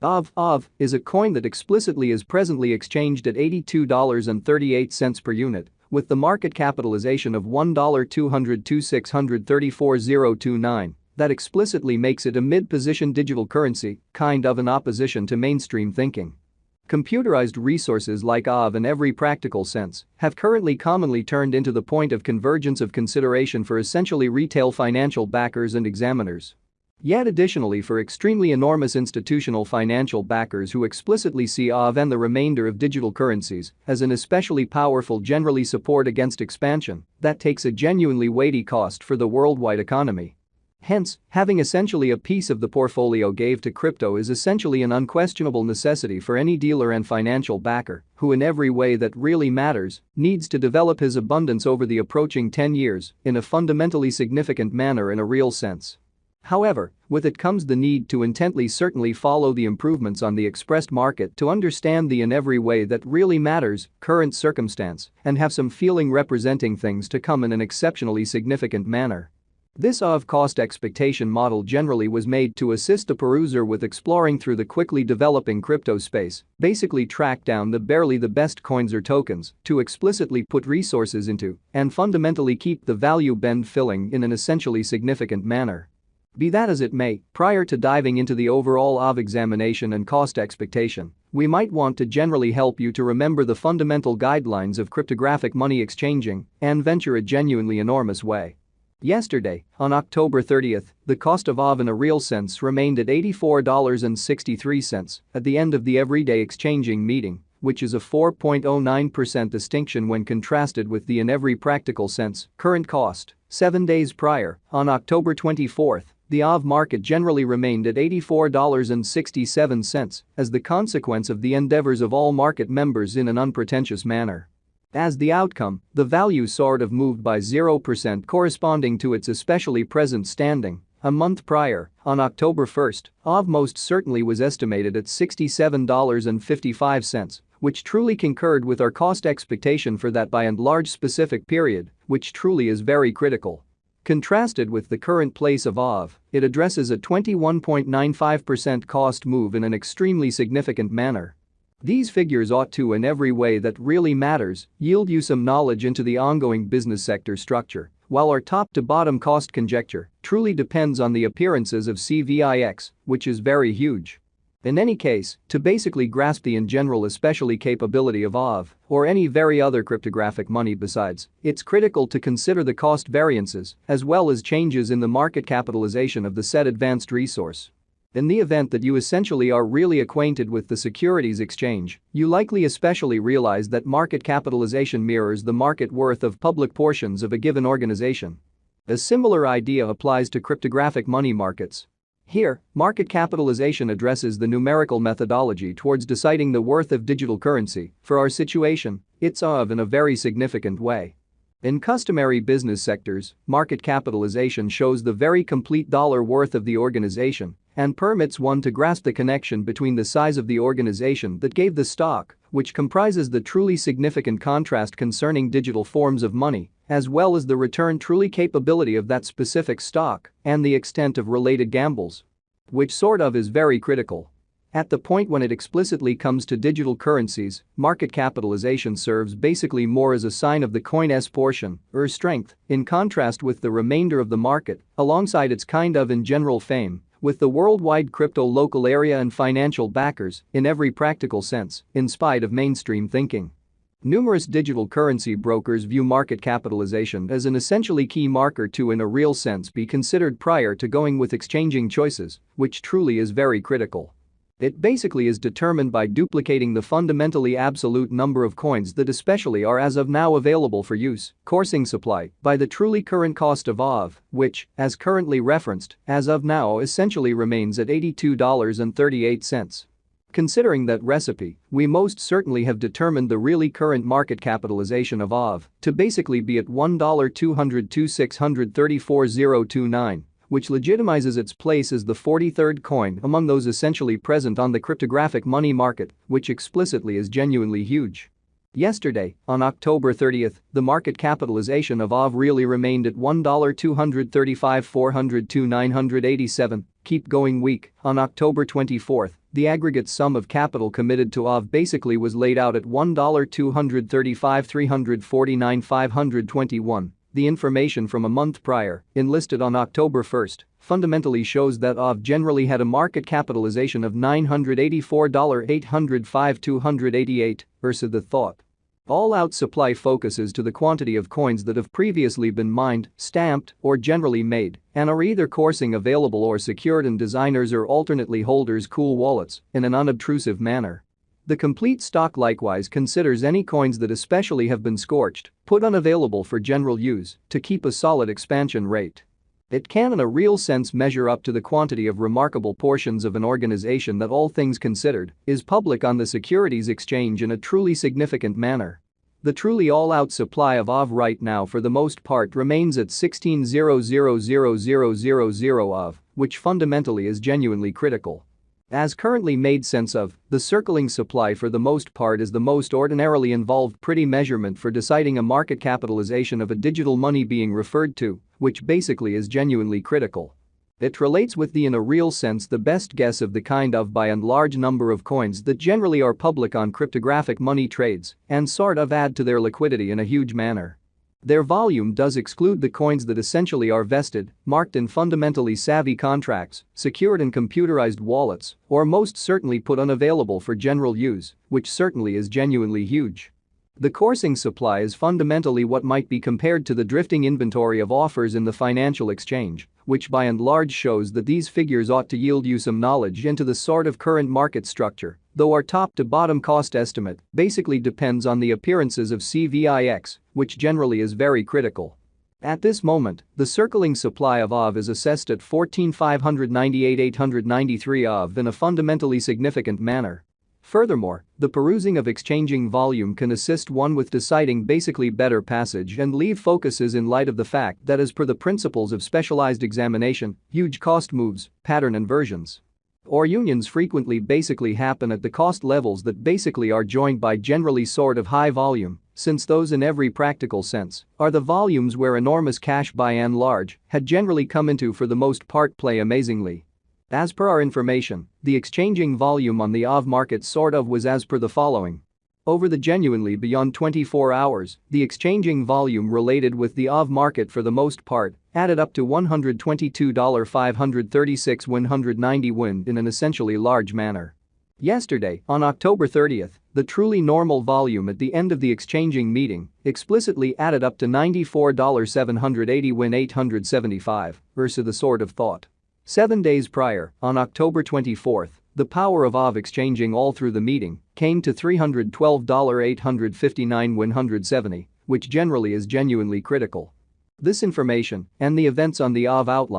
Aave is a coin that explicitly is presently exchanged at $82.38 per unit, with the market capitalization of $1,202,634,029. That explicitly makes it a mid-position digital currency, kind of in opposition to mainstream thinking. Computerized resources like Aave in every practical sense have currently commonly turned into the point of convergence of consideration for essentially retail financial backers and examiners. Yet additionally for extremely enormous institutional financial backers who explicitly see Aave and the remainder of digital currencies as an especially powerful generally support against expansion that takes a genuinely weighty cost for the worldwide economy. Hence, having essentially a piece of the portfolio gave to crypto is essentially an unquestionable necessity for any dealer and financial backer who in every way that really matters needs to develop his abundance over the approaching 10 years in a fundamentally significant manner in a real sense. However, with it comes the need to intently certainly follow the improvements on the expressed market to understand the in every way that really matters current circumstance and have some feeling representing things to come in an exceptionally significant manner. This Aave cost expectation model generally was made to assist the peruser with exploring through the quickly developing crypto space, basically track down the barely the best coins or tokens to explicitly put resources into and fundamentally keep the value bend filling in an essentially significant manner. Be that as it may, prior to diving into the overall Aave examination and cost expectation, we might want to generally help you to remember the fundamental guidelines of cryptographic money exchanging and venture a genuinely enormous way. Yesterday, on October 30th, the cost of Aave in a real sense remained at $84.63 at the end of the everyday exchanging meeting, which is a 4.09% distinction when contrasted with the in every practical sense current cost. 7 days prior, on October 24th, the Aave market generally remained at $84.67 as the consequence of the endeavors of all market members in an unpretentious manner. As the outcome, the value sort of moved by 0% corresponding to its especially present standing. A month prior, on October 1st, Aave most certainly was estimated at $67.55, which truly concurred with our cost expectation for that by and large specific period, which truly is very critical. Contrasted with the current place of Aave, it addresses a 21.95% cost move in an extremely significant manner. These figures ought to, in every way that really matters, yield you some knowledge into the ongoing business sector structure, while our top-to-bottom cost conjecture truly depends on the appearances of CVIX, which is very huge. In any case, to basically grasp the in general especially capability of Aave or any very other cryptographic money besides, it's critical to consider the cost variances as well as changes in the market capitalization of the said advanced resource. In the event that you essentially are really acquainted with the securities exchange, you likely especially realize that market capitalization mirrors the market worth of public portions of a given organization. A similar idea applies to cryptographic money markets. Here, market capitalization addresses the numerical methodology towards deciding the worth of digital currency. For our situation, it's Aave in a very significant way. In customary business sectors, market capitalization shows the very complete dollar worth of the organization and permits one to grasp the connection between the size of the organization that gave the stock, which comprises the truly significant contrast concerning digital forms of money, as well as the return truly capability of that specific stock and the extent of related gambles. Which sort of is very critical. At the point when it explicitly comes to digital currencies, market capitalization serves basically more as a sign of the coin's portion or strength, in contrast with the remainder of the market, alongside its kind of in general fame, with the worldwide crypto local area and financial backers in every practical sense, in spite of mainstream thinking. Numerous digital currency brokers view market capitalization as an essentially key marker to in a real sense be considered prior to going with exchanging choices, which truly is very critical. It basically is determined by duplicating the fundamentally absolute number of coins that especially are as of now available for use, coursing supply, by the truly current cost of Aave, which, as currently referenced, as of now essentially remains at $82.38. Considering that recipe, we most certainly have determined the really current market capitalization of Aave to basically be at $1,202,634,029, which legitimizes its place as the 43rd coin among those essentially present on the cryptographic money market, which explicitly is genuinely huge. Yesterday, on October 30th, the market capitalization of Aave really remained at $1,235,402,987. Keep going week. On October 24th, the aggregate sum of capital committed to Aave basically was laid out at $1,235,349,521. The information from a month prior, enlisted on October 1, fundamentally shows that Aave generally had a market capitalization of $984,805,288 versus the thought. All-out supply focuses to the quantity of coins that have previously been mined, stamped, or generally made, and are either coursing available or secured in designers or alternately holders' cool wallets in an unobtrusive manner. The complete stock likewise considers any coins that especially have been scorched, put unavailable for general use, to keep a solid expansion rate. It can in a real sense measure up to the quantity of remarkable portions of an organization that, all things considered, is public on the securities exchange in a truly significant manner. The truly all-out supply of Aave right now for the most part remains at 16,000,000 of, which fundamentally is genuinely critical. As currently made sense of, the circling supply for the most part is the most ordinarily involved pretty measurement for deciding a market capitalization of a digital money being referred to, which basically is genuinely critical. It relates with the in a real sense the best guess of the kind of by and large number of coins that generally are public on cryptographic money trades and sort of add to their liquidity in a huge manner. Their volume does exclude the coins that essentially are vested, marked in fundamentally savvy contracts, secured in computerized wallets, or most certainly put unavailable for general use, which certainly is genuinely huge. The coursing supply is fundamentally what might be compared to the drifting inventory of offers in the financial exchange, which by and large shows that these figures ought to yield you some knowledge into the sort of current market structure, though our top to bottom cost estimate basically depends on the appearances of CVIX, which generally is very critical. At this moment, the circling supply of Aave is assessed at 14,598,893 Aave in a fundamentally significant manner. Furthermore, the perusing of exchanging volume can assist one with deciding basically better passage and leave focuses in light of the fact that as per the principles of specialized examination, huge cost moves, pattern inversions, or unions frequently basically happen at the cost levels that basically are joined by generally sort of high volume, since those in every practical sense are the volumes where enormous cash by and large had generally come into for the most part play amazingly. As per our information, the exchanging volume on the Aave market sort of was as per the following. Over the genuinely beyond 24 hours, the exchanging volume related with the Aave market for the most part added up to $122,536,190 win in an essentially large manner. Yesterday, on October 30th, the truly normal volume at the end of the exchanging meeting explicitly added up to $94,780 win 875 versus the sort of thought. 7 days prior, on October 24, the power of Aave exchanging all through the meeting came to $312,859 win 170, which generally is genuinely critical. This information and the events on the Aave outline